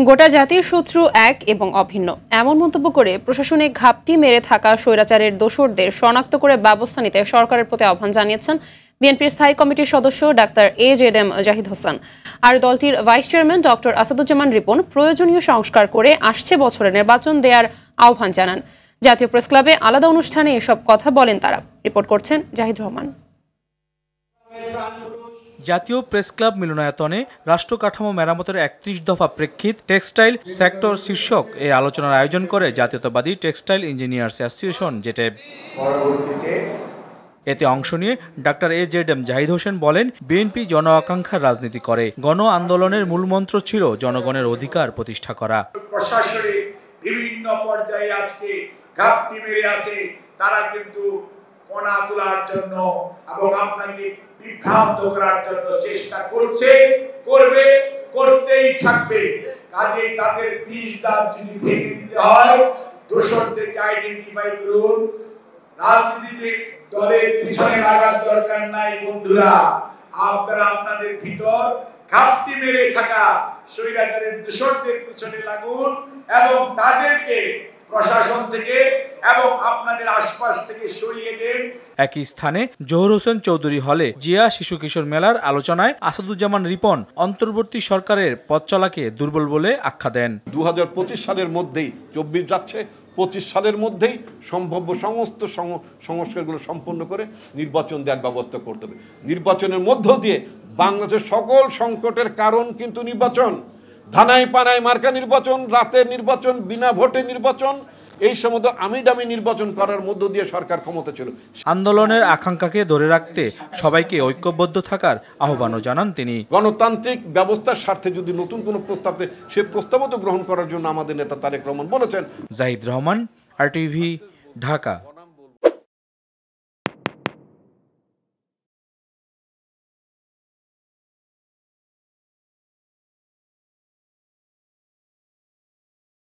গোটা জাতির শত্রু এক এবং অভিন্ন এমন মন্তব্য করে প্রশাসনে ঘাপটি মেরে থাকা স্বৈরাচারের দোসরদের শনাক্ত করে ব্যবস্থা নিতে সরকারের প্রতি আহ্বান জানিয়েছেন বিএনপির স্থায়ী কমিটির সদস্য ডাক্তার AJM জাহিদ হোসেন। আর দলটির vice chairman doctor Asaduzzaman Ripon প্রয়োজনীয় সংস্কার করে আসছে বছরে নির্বাচন দেওয়ার আহ্বান জানান। জাতীয় প্রেস ক্লাবে আলাদা অনুষ্ঠানে এসব কথা বলেন তারা। রিপোর্ট করছেন জাহিদ রহমান। জাতীয় প্রেস ক্লাব মিলনায়তনে রাষ্ট্র কাঠামো মেরামতের ৩১ দফা প্রেক্ষিত টেক্সটাইল সেক্টর শীর্ষক এই আলোচনার আয়োজন করে জাতীয়তাবাদী টেক্সটাইল ইঞ্জিনিয়ার্স অ্যাসোসিয়েশন জেটেব। এতে অংশ নিয়ে ডাক্তার AJM জাহিদ হোসেন বলেন, বিএনপি জন আকাঙ্ক্ষার রাজনীতি করে। গণ আন্দোলনের মূলমন্ত্র ছিল জনগণের অধিকার প্রতিষ্ঠা করা। প্রশাসনে বিভিন্ন পর্যায়ে আজকে ঘাপটি মেরে আছে, তারা কিন্তু ফনা তোলার জন্য এবং আপনাকে বিভ্রান্ত করার জন্য চেষ্টা করছে, করবে, করতেই থাকবে। কাজেই তাদের বিষ দাঁত যদি ভেঙে দিতে হয়, দোষরদেরকে আইডেন্টিফাই করুন। রাজনীতিতে দলের পিছনে লাগার দরকার নাই বন্ধুরা। আপনারা আপনাদের ভিতর ঘাপটি মেরে থাকা স্বৈরাচারের দোষরদের পিছনে লাগুন এবং তাদেরকে প্রশাসন থেকে এবং আপনাদের আশপাশ থেকে সরিয়ে দেন। একই স্থানে জহুর হোসেন চৌধুরী হলে জিয়া শিশু কিশোর মেলার আলোচনায় আসাদুজ্জামান রিপন অন্তর্বর্তী সরকারের পথ চলাকে দুর্বল বলে আখ্যা দেন। 2025 সালের মধ্যেই 24 যাচ্ছে, 25 সালের মধ্যেই সম্ভাব্য সমস্ত সংস্কারগুলো সম্পন্ন করে নির্বাচন দেওয়ার ব্যবস্থা করতে হবে। নির্বাচনের মধ্য দিয়ে বাংলাদেশের সকল সংকটের কারণ কিন্তু নির্বাচন। ধানাই পানাই মার্কা নির্বাচন, রাতের নির্বাচন, বিনা ভোটে নির্বাচন, এই সমস্ত আমিডামি নির্বাচন করার মধ্য দিয়ে সরকার ক্ষমতা ছিল। আন্দোলনের আকাঙ্ক্ষাকে ধরে রাখতে সবাইকে ঐক্যবদ্ধ থাকার আহ্বানও জানান তিনি। গণতান্ত্রিক ব্যবস্থার স্বার্থে যদি নতুন কোনো প্রস্তাব দেয়, সে প্রস্তাবও তো গ্রহণ করার জন্য আমাদের নেতা তারেক রহমান বলেছেন। জাহিদ রহমান, RTV, ঢাকা।